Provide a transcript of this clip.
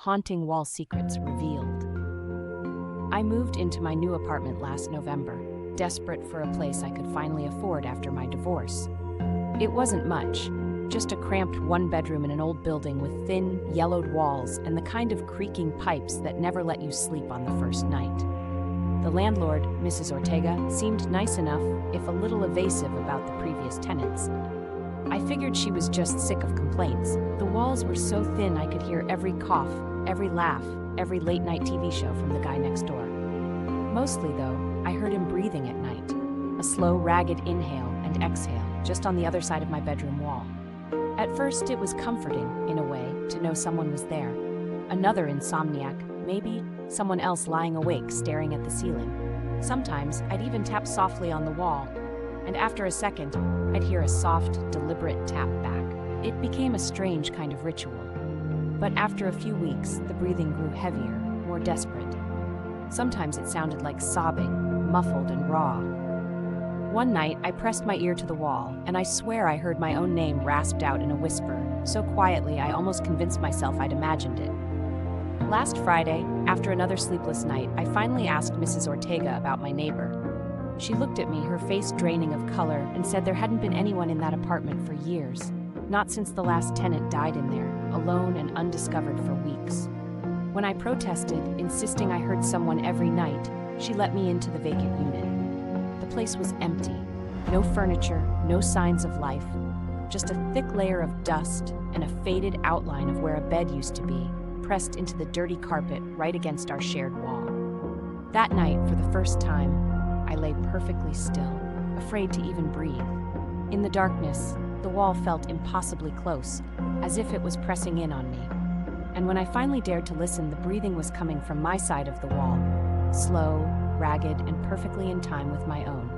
haunting wall secrets revealed. I moved into my new apartment last November, desperate for a place I could finally afford after my divorce. It wasn't much, just a cramped one-bedroom in an old building with thin, yellowed walls and the kind of creaking pipes that never let you sleep on the first night. The landlord, Mrs. Ortega, seemed nice enough, if a little evasive about the previous tenants. I figured she was just sick of complaints. The walls were so thin I could hear every cough, every laugh, every late-night TV show from the guy next door. Mostly, though, I heard him breathing at night, a slow, ragged inhale and exhale just on the other side of my bedroom wall. At first, it was comforting, in a way, to know someone was there. Another insomniac, maybe someone else lying awake staring at the ceiling. Sometimes, I'd even tap softly on the wall, and after a second, I'd hear a soft, deliberate tap back. It became a strange kind of ritual. But after a few weeks, the breathing grew heavier, more desperate. Sometimes it sounded like sobbing, muffled and raw. One night, I pressed my ear to the wall, and I swear I heard my own name rasped out in a whisper, so quietly I almost convinced myself I'd imagined it. Last Friday, after another sleepless night, I finally asked Mrs. Ortega about my neighbor. She looked at me, her face draining of color, and said there hadn't been anyone in that apartment for years. Not since the last tenant died in there, alone and undiscovered for weeks. When I protested, insisting I heard someone every night, she let me into the vacant unit. The place was empty. No furniture, no signs of life. Just a thick layer of dust and a faded outline of where a bed used to be, pressed into the dirty carpet right against our shared wall. That night, for the first time, I lay perfectly still, afraid to even breathe. In the darkness, the wall felt impossibly close, as if it was pressing in on me. And when I finally dared to listen, the breathing was coming from my side of the wall, slow, ragged, and perfectly in time with my own.